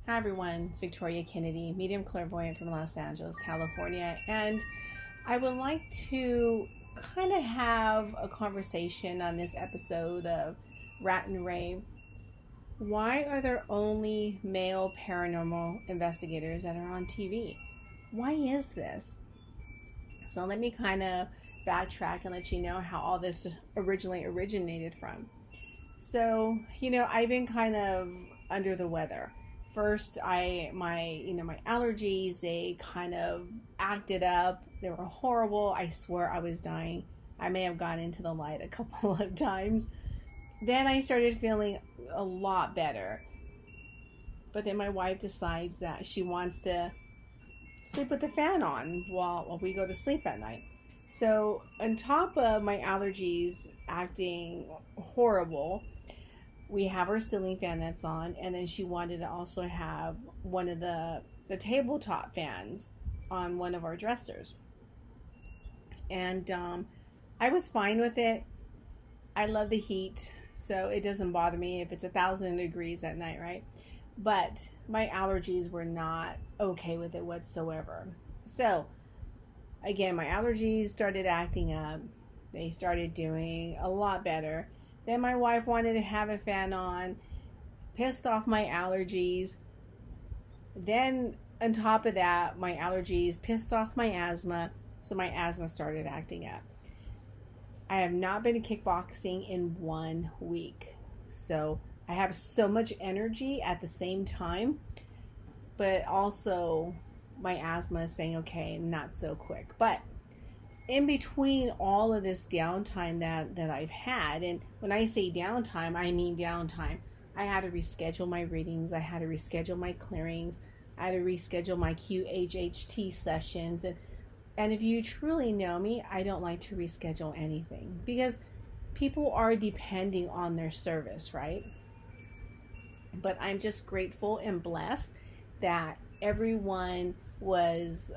Hi everyone, it's Victoria Kennedy, medium clairvoyant from Los Angeles, California, and I would like to kind of have a conversation on this episode of Rant and Rave. Why are there only male paranormal investigators that are on TV? Why is this? So let me kind of backtrack and let you know how all this originally originated from. So, I've been kind of under the weather. First, my allergies, they kind of acted up. They were horrible. I swear I was dying. I may have gone into the light a couple of times. Then I started feeling a lot better. But then my wife decides that she wants to sleep with the fan on while we go to sleep at night. So on top of my allergies acting horrible, we have our ceiling fan that's on, and then she wanted to also have one of the tabletop fans on one of our dressers. And I was fine with it. I love the heat, so it doesn't bother me if it's 1,000 degrees at night, right? But my allergies were not okay with it whatsoever. So again, my allergies started acting up. They started doing a lot better. Then my wife wanted to have a fan on, pissed off my allergies. Then on top of that, my allergies pissed off my asthma, so my asthma started acting up. I have not been to kickboxing in 1 week. So I have so much energy at the same time, but also my asthma is saying, okay, not so quick. But in between all of this downtime that I've had, and when I say downtime, I mean downtime. I had to reschedule my readings. I had to reschedule my clearings. I had to reschedule my QHHT sessions. And if you truly know me, I don't like to reschedule anything because people are depending on their service, right? But I'm just grateful and blessed that everyone was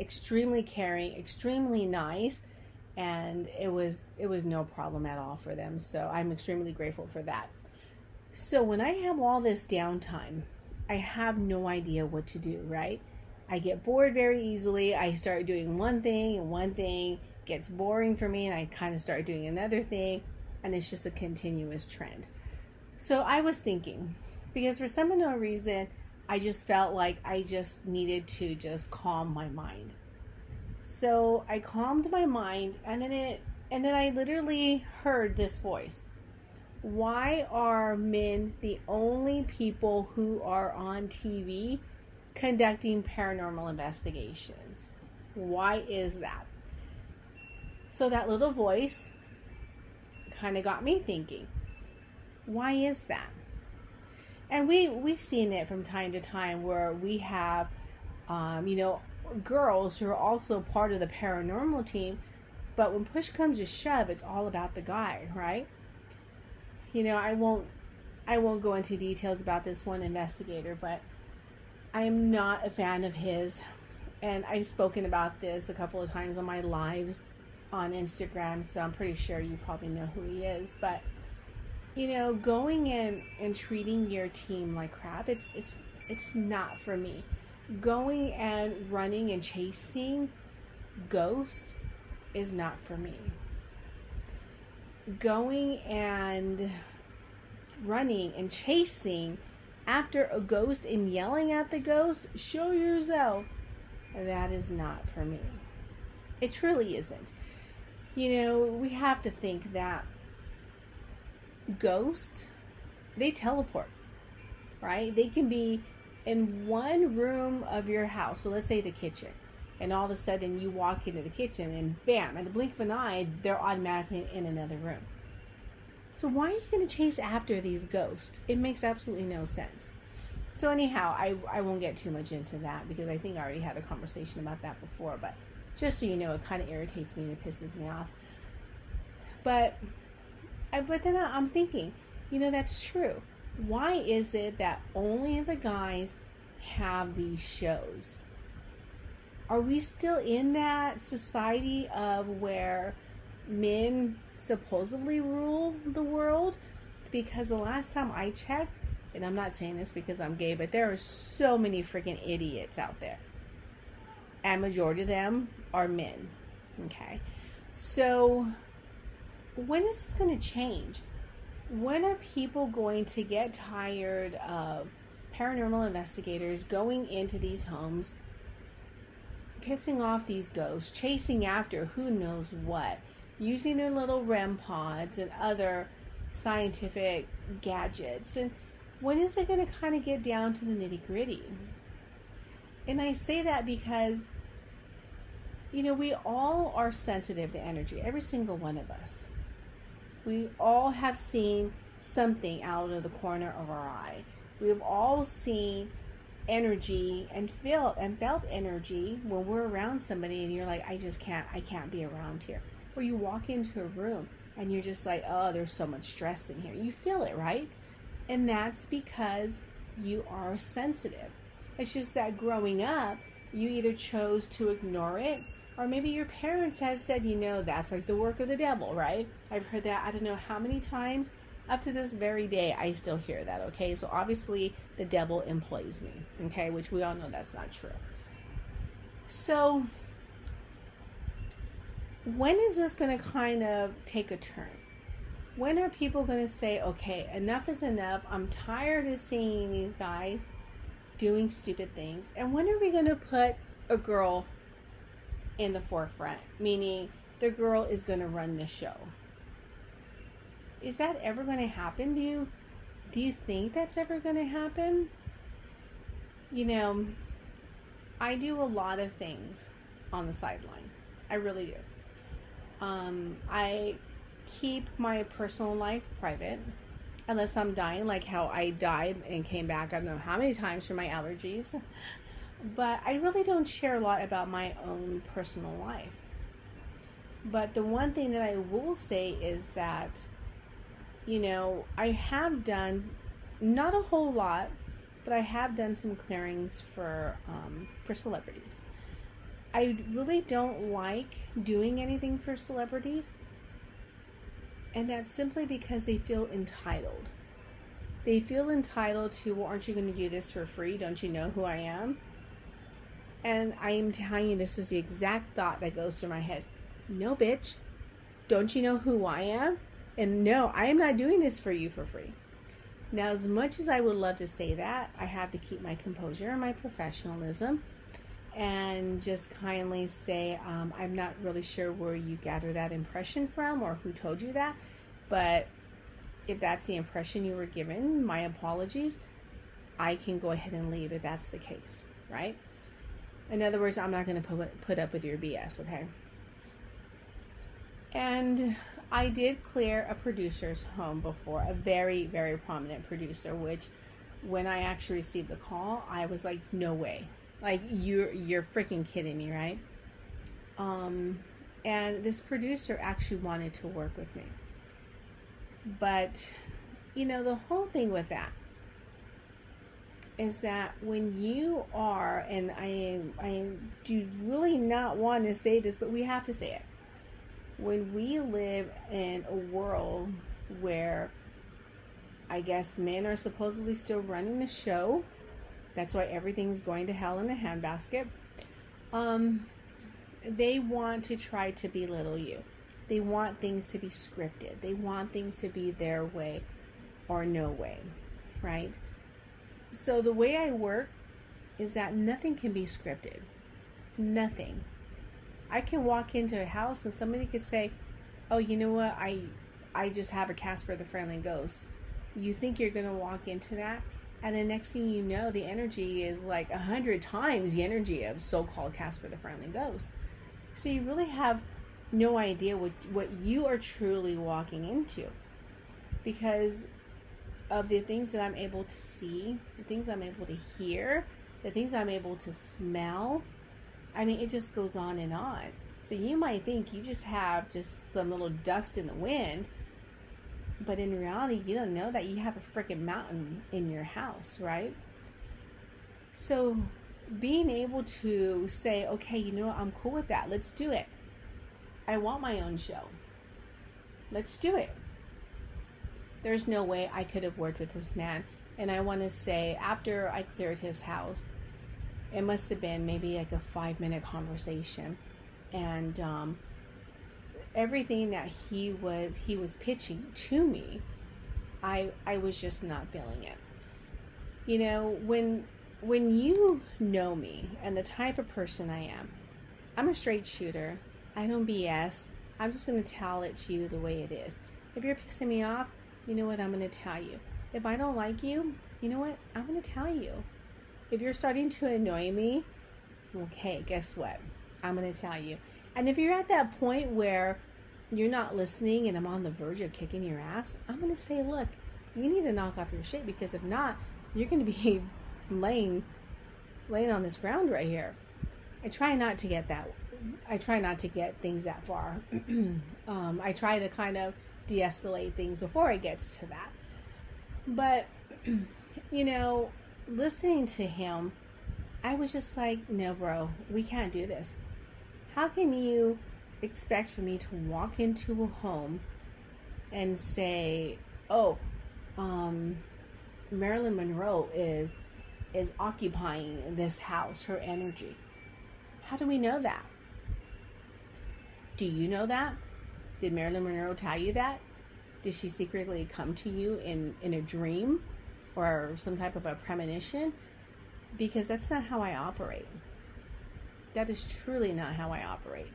extremely caring, extremely nice, and it was no problem at all for them. So I'm extremely grateful for that. So when I have all this downtime, I have no idea what to do, right? I get bored very easily. I start doing one thing, and one thing gets boring for me, and I kind of start doing another thing, and it's just a continuous trend. So I was thinking, because for some unknown reason, I just felt like I just needed to just calm my mind. So I calmed my mind, and then I literally heard this voice. Why are men the only people who are on TV conducting paranormal investigations? Why is that? So that little voice kind of got me thinking, why is that? And we've seen it from time to time where we have, girls who are also part of the paranormal team, but when push comes to shove, it's all about the guy, right? I won't go into details about this one investigator, but I am not a fan of his, and I've spoken about this a couple of times on my lives on Instagram, so I'm pretty sure you probably know who he is, but going in and treating your team like crap, it's not for me. Going and running and chasing ghosts is not for me. Going and running and chasing after a ghost and yelling at the ghost, show yourself, that is not for me. It truly isn't. We have to think that ghosts, they teleport, right? They can be in one room of your house, so let's say the kitchen, and all of a sudden you walk into the kitchen and bam, at the blink of an eye, they're automatically in another room. So why are you going to chase after these ghosts? It makes absolutely no sense. So anyhow, I won't get too much into that because I think I already had a conversation about that before, but just so you know, it kind of irritates me and it pisses me off. But then I'm thinking, that's true. Why is it that only the guys have these shows? Are we still in that society of where men supposedly rule the world? Because the last time I checked, and I'm not saying this because I'm gay, but there are so many freaking idiots out there. And majority of them are men. Okay. So when is this going to change? When are people going to get tired of paranormal investigators going into these homes, pissing off these ghosts, chasing after who knows what, using their little REM pods and other scientific gadgets? And when is it going to kind of get down to the nitty-gritty? And I say that because, we all are sensitive to energy, every single one of us. We all have seen something out of the corner of our eye. We've all seen energy and felt energy when we're around somebody and you're like, I can't be around here. Or you walk into a room and you're just like, oh, there's so much stress in here. You feel it, right? And that's because you are sensitive. It's just that growing up, you either chose to ignore it, or maybe your parents have said, that's like the work of the devil, right? I've heard that I don't know how many times. Up to this very day, I still hear that, okay? So obviously, the devil employs me, okay? Which we all know that's not true. So, when is this going to kind of take a turn? When are people going to say, okay, enough is enough. I'm tired of seeing these guys doing stupid things. And when are we going to put a girl in the forefront? Meaning, the girl is going to run the show. Is that ever going to happen? Do you think that's ever going to happen? I do a lot of things on the sideline. I really do. I keep my personal life private, unless I'm dying, like how I died and came back I don't know how many times for my allergies. But I really don't share a lot about my own personal life. But the one thing that I will say is that I have done, not a whole lot, but I have done some clearings for celebrities. I really don't like doing anything for celebrities, and that's simply because they feel entitled. They feel entitled to, well, aren't you going to do this for free? Don't you know who I am? And I am telling you, this is the exact thought that goes through my head. No, bitch. Don't you know who I am? And no, I am not doing this for you for free. Now, as much as I would love to say that, I have to keep my composure and my professionalism and just kindly say, I'm not really sure where you gather that impression from or who told you that. But if that's the impression you were given, my apologies. I can go ahead and leave if that's the case, right? In other words, I'm not going to put up with your BS, okay? And I did clear a producer's home before, a very, very prominent producer, which when I actually received the call, I was like, no way. Like, you're freaking kidding me, right? And this producer actually wanted to work with me. But, the whole thing with that is that when you are, and I do really not want to say this, but we have to say it. When we live in a world where I guess men are supposedly still running the show, that's why everything's going to hell in a handbasket, they want to try to belittle you. They want things to be scripted. They want things to be their way or no way, right? So the way I work is that nothing can be scripted. Nothing. I can walk into a house and somebody could say, oh, you know what? I just have a Casper the Friendly Ghost. You think you're going to walk into that? And the next thing you know, the energy is like 100 times the energy of so-called Casper the Friendly Ghost. So you really have no idea what you are truly walking into. Because of the things that I'm able to see, the things I'm able to hear, the things I'm able to smell. I mean, it just goes on and on. So you might think you just have just some little dust in the wind, but in reality, you don't know that you have a freaking mountain in your house, right? So being able to say, okay, you know what, I'm cool with that. Let's do it. I want my own show. Let's do it. There's no way I could have worked with this man And I want to say, after I cleared his house, it must have been maybe like a 5-minute conversation. And everything that he was pitching to me, I was just not feeling it. You know, when you know me and the type of person I am, I'm a straight shooter. I don't BS. I'm just going to tell it to you the way it is. If you're pissing me off, you know what? I'm going to tell you. If I don't like you, you know what? I'm going to tell you. If you're starting to annoy me, okay, guess what? I'm going to tell you. And if you're at that point where you're not listening and I'm on the verge of kicking your ass, I'm going to say, look, you need to knock off your shit, because if not, you're going to be laying on this ground right here. I try not to get things that far. I try to kind of de-escalate things before it gets to that. But, you know, listening to him, I was just like, no, bro, we can't do this. How can you expect for me to walk into a home and say, oh, Marilyn Monroe is occupying this house, her energy? How do we know that? Do you know that? Did Marilyn Monroe tell you that? Did she secretly come to you in a dream or some type of a premonition? Because that's not how I operate. That is truly not how I operate.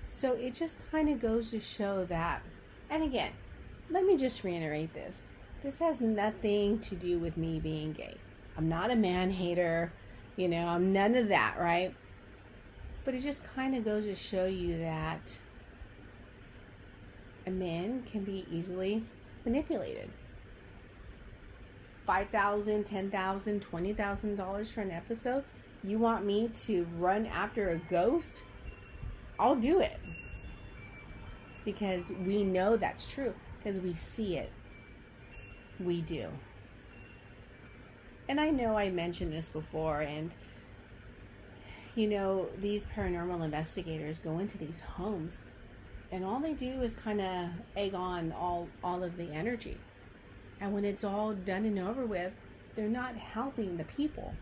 So it just kind of goes to show that, and again, let me just reiterate this. This has nothing to do with me being gay. I'm not a man hater. You know, I'm none of that, right? But it just kind of goes to show you that a man can be easily manipulated. $5,000, $10,000, $20,000 for an episode. You want me to run after a ghost? I'll do it. Because we know that's true. Because we see it. We do. And I know I mentioned this before, and you know, these paranormal investigators go into these homes, and all they do is kind of egg on all of the energy. And when it's all done and over with, they're not helping the people.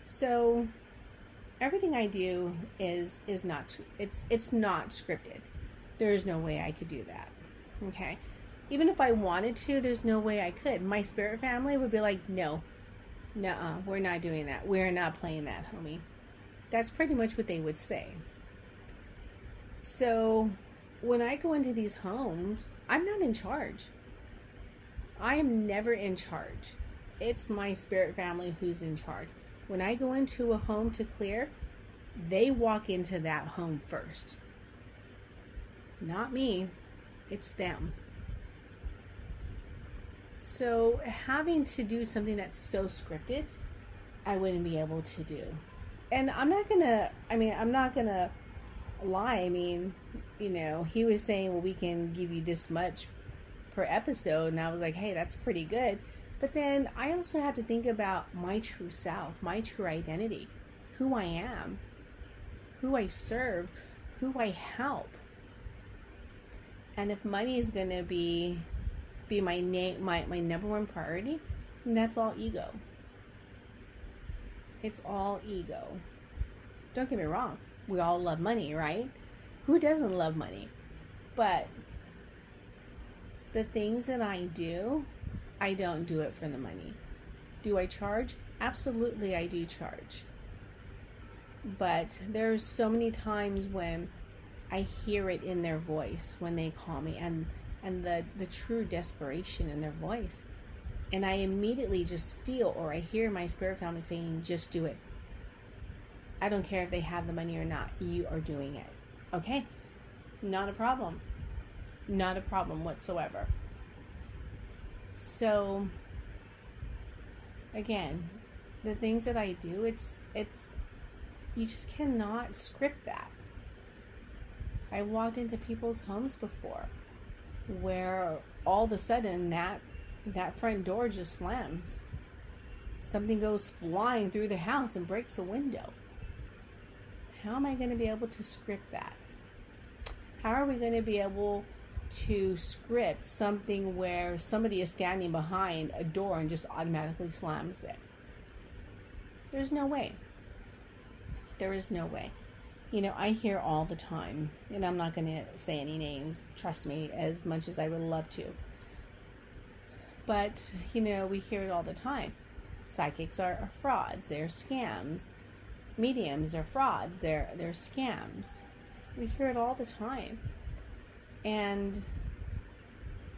So everything I do is not, it's not scripted. There is no way I could do that. Okay? Even if I wanted to, there's no way I could. My spirit family would be like, no, nuh-uh, we're not doing that. We're not playing that, homie. That's pretty much what they would say. So when I go into these homes, I'm not in charge. I am never in charge. It's my spirit family who's in charge. When I go into a home to clear, they walk into that home first. Not me. It's them. So having to do something that's so scripted, I wouldn't be able to do. And I'm not gonna lie. I mean, you know, he was saying, well, we can give you this much per episode. And I was like, hey, that's pretty good. But then I also have to think about my true self, my true identity, who I am, who I serve, who I help. And if money is going to be my number one priority, then that's all ego. It's all ego. Don't get me wrong. We all love money, right? Who doesn't love money? But the things that I do, I don't do it for the money. Do I charge? Absolutely, I do charge. But there's so many times when I hear it in their voice when they call me, and the true desperation in their voice. And I immediately just feel, or I hear my spirit family saying, just do it. I don't care if they have the money or not. You are doing it. Okay? Not a problem. Not a problem whatsoever. So, again, the things that I do, it's you just cannot script that. I walked into people's homes before where all of a sudden that front door just slams. Something goes flying through the house and breaks a window. How am I going to be able to script that? How are we going to be able to script something where somebody is standing behind a door and just automatically slams it. There's no way. There is no way. You know, I hear all the time, and I'm not going to say any names, trust me, as much as I would love to. But, you know, we hear it all the time. Psychics are frauds. They're scams. Mediums are frauds. They're scams. We hear it all the time. And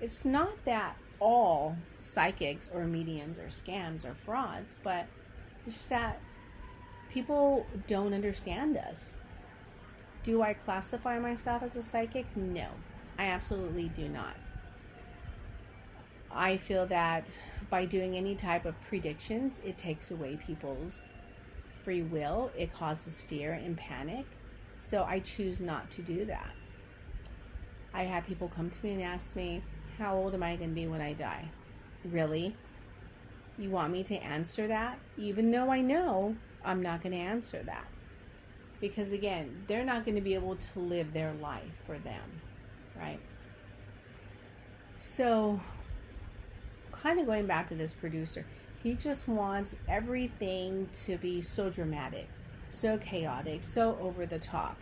it's not that all psychics or mediums or scams or frauds, but it's just that people don't understand us. Do I classify myself as a psychic? No, I absolutely do not. I feel that by doing any type of predictions, it takes away people's free will. It causes fear and panic. So I choose not to do that. I have people come to me and ask me, how old am I going to be when I die? Really? You want me to answer that? Even though I know I'm not going to answer that. Because again, they're not going to be able to live their life for them, right? So, kind of going back to this producer, he just wants everything to be so dramatic, so chaotic, so over the top.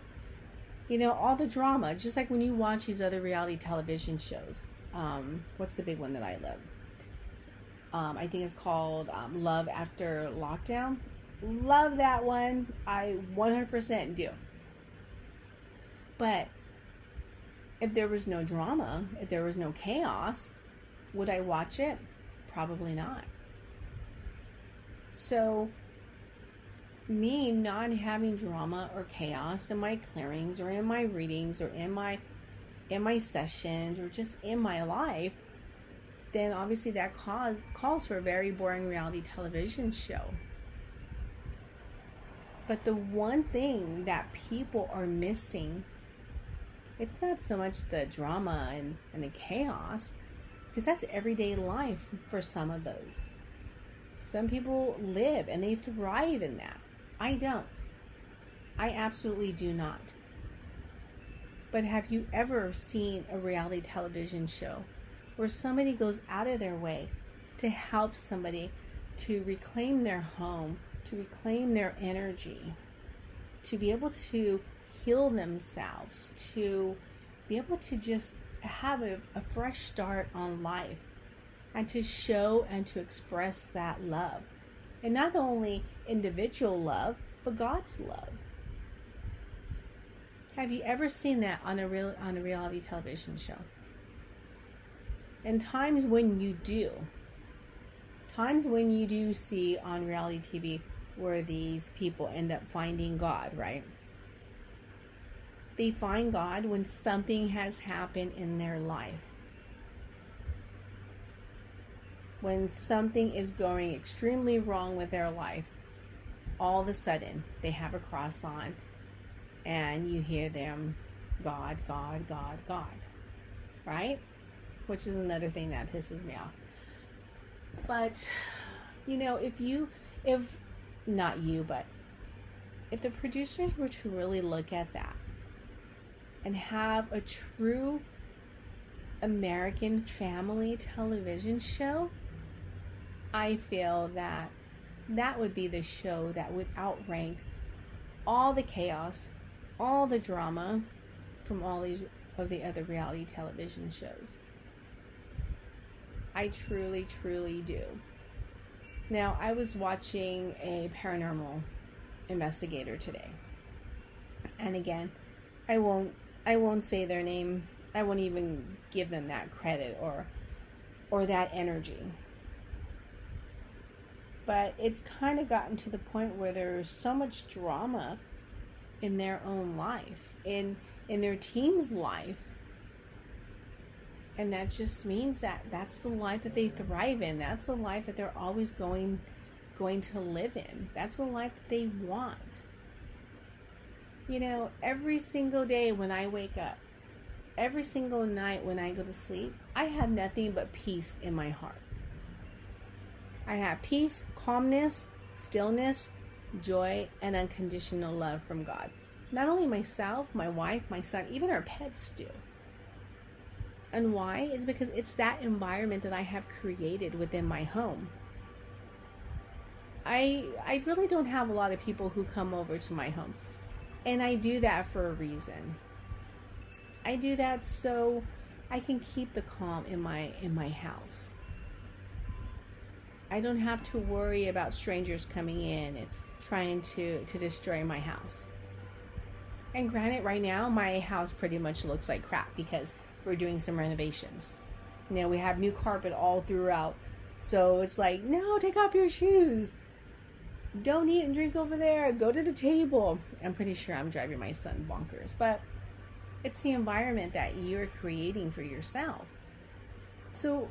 You know, all the drama, just like when you watch these other reality television shows. What's the big one that I love? I think it's called Love After Lockdown. Love that one. I 100% do. But if there was no drama, if there was no chaos, would I watch it? Probably not. So, me not having drama or chaos in my clearings or in my readings or in my sessions or just in my life, then obviously that calls for a very boring reality television show. But the one thing that people are missing, it's not so much the drama and the chaos, because that's everyday life for some of those. Some people live and they thrive in that. I don't. I absolutely do not. But have you ever seen a reality television show where somebody goes out of their way to help somebody to reclaim their home, to reclaim their energy, to be able to heal themselves, to be able to just have a fresh start on life, and to show and to express that love? And not only individual love, but God's love. Have you ever seen that on a reality television show? And times when you do see on reality TV where these people end up finding God, right? They find God when something has happened in their life. When something is going extremely wrong with their life, all of a sudden they have a cross on and you hear them, God, God, God, God, right? Which is another thing that pisses me off. But, you know, if the producers were to really look at that and have a true American family television show, I feel that that would be the show that would outrank all the chaos, all the drama from all these of the other reality television shows. I truly, truly do. Now, I was watching a paranormal investigator today. And again, I won't say their name. I won't even give them that credit or that energy. But it's kind of gotten to the point where there's so much drama in their own life, in their team's life. And that just means that that's the life that they thrive in. That's the life that they're always going to live in. That's the life that they want. You know, every single day when I wake up, every single night when I go to sleep, I have nothing but peace in my heart. I have peace, calmness, stillness, joy, and unconditional love from God. Not only myself, my wife, my son, even our pets do. And why? Is because it's that environment that I have created within my home. I really don't have a lot of people who come over to my home. And I do that for a reason. I do that so I can keep the calm in my house. I don't have to worry about strangers coming in and trying to destroy my house. And granted, right now my house pretty much looks like crap because we're doing some renovations. You know, we have new carpet all throughout. So it's like, no, take off your shoes. Don't eat and drink over there. Go to the table. I'm pretty sure I'm driving my son bonkers. But it's the environment that you're creating for yourself. So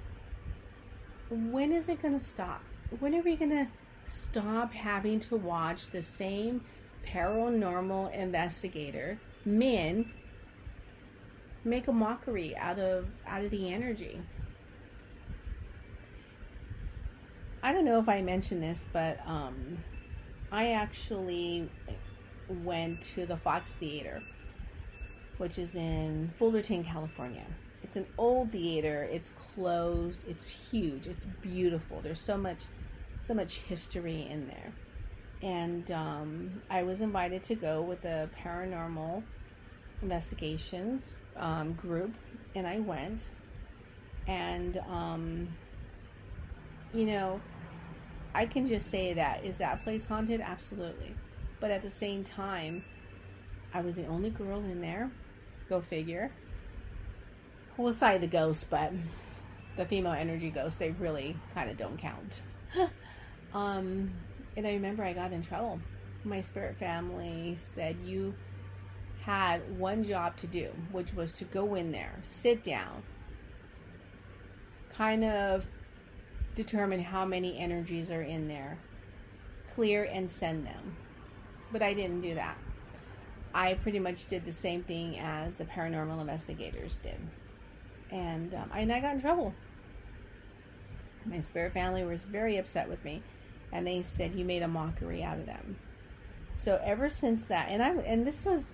when is it going to stop? When are we going to stop having to watch the same paranormal investigator men make a mockery out of the energy? I don't know if I mentioned this, but I actually went to the Fox Theater, which is in Fullerton, California. It's an old theater. It's closed. It's huge. It's beautiful. There's so much history in there. And I was invited to go with a paranormal investigations group, and I went. And you know, I can just say that, is that place haunted? Absolutely. But at the same time, I was the only girl in there. Go figure. Well, aside the ghosts, but the female energy ghosts, they really kind of don't count. And I remember I got in trouble. My spirit family said you had one job to do, which was to go in there, sit down, kind of determine how many energies are in there, clear and send them. But I didn't do that. I pretty much did the same thing as the paranormal investigators did. And I got in trouble. My spirit family was very upset with me, and they said you made a mockery out of them. So ever since that, and this was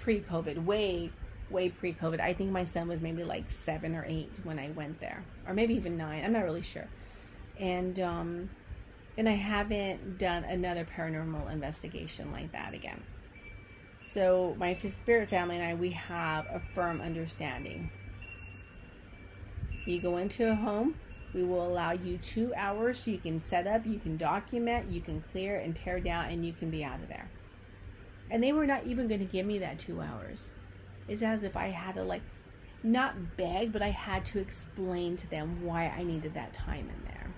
pre-COVID, way pre-COVID. I think my son was maybe like 7 or 8 when I went there, or maybe even 9. I'm not really sure. And I haven't done another paranormal investigation like that again. So my spirit family and I, we have a firm understanding. You go into a home, we will allow you 2 hours so you can set up, you can document, you can clear and tear down, and you can be out of there. And they were not even going to give me that 2 hours. It's as if I had to, like, not beg, but I had to explain to them why I needed that time in there.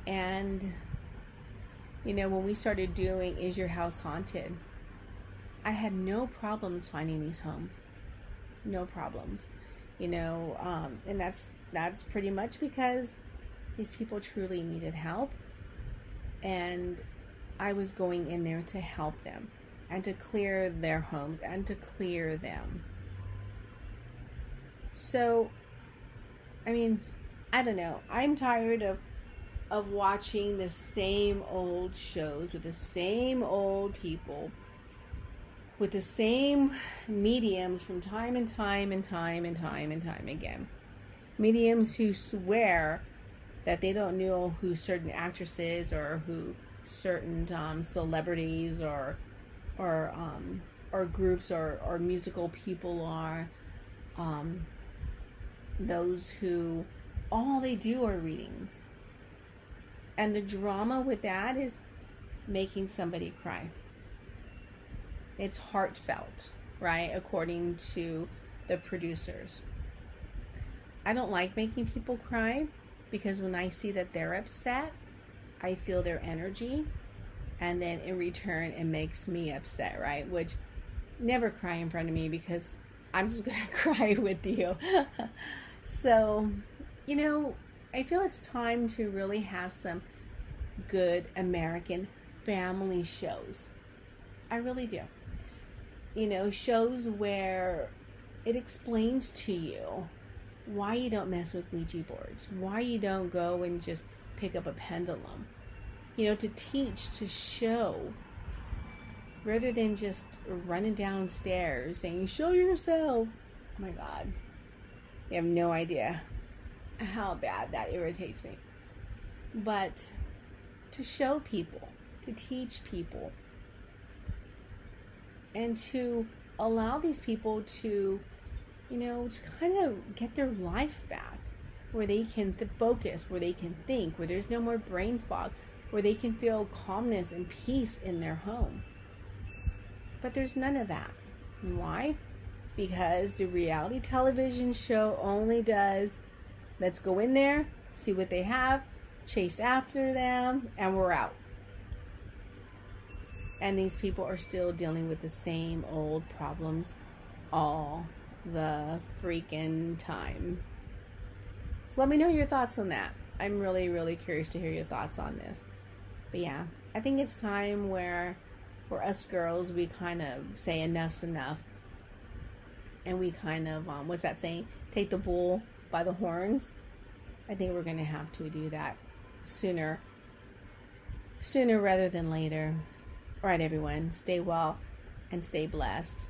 And, you know, when we started doing Is Your House Haunted, I had no problems finding these homes. No problems. You know, and that's pretty much because these people truly needed help. And I was going in there to help them and to clear their homes and to clear them. So, I mean, I don't know. I'm tired of watching the same old shows with the same old people, with the same mediums from time and time again. Mediums who swear that they don't know who certain actresses or who certain celebrities or groups or musical people are. Those who all they do are readings. And the drama with that is making somebody cry. It's heartfelt, right? According to the producers. I don't like making people cry because when I see that they're upset, I feel their energy, and then in return it makes me upset, right? Which, never cry in front of me because I'm just gonna cry with you. So, you know, I feel it's time to really have some good American family shows. I really do. You know, shows where it explains to you why you don't mess with Ouija boards, why you don't go and just pick up a pendulum. You know, to teach, to show, rather than just running downstairs saying, show yourself. Oh my God. You have no idea how bad that irritates me. But to show people, to teach people, and to allow these people to, just kind of get their life back, where they can focus, where they can think, where there's no more brain fog, where they can feel calmness and peace in their home. But there's none of that. Why? Because the reality television show only does, let's go in there, see what they have, chase after them, and we're out. And these people are still dealing with the same old problems all the freaking time. So let me know your thoughts on that. I'm really, really curious to hear your thoughts on this. But yeah, I think it's time where us girls, we kind of say enough's enough. And we kind of, what's that saying? Take the bull by the horns. I think we're going to have to do that sooner rather than later. All right, everyone, stay well and stay blessed.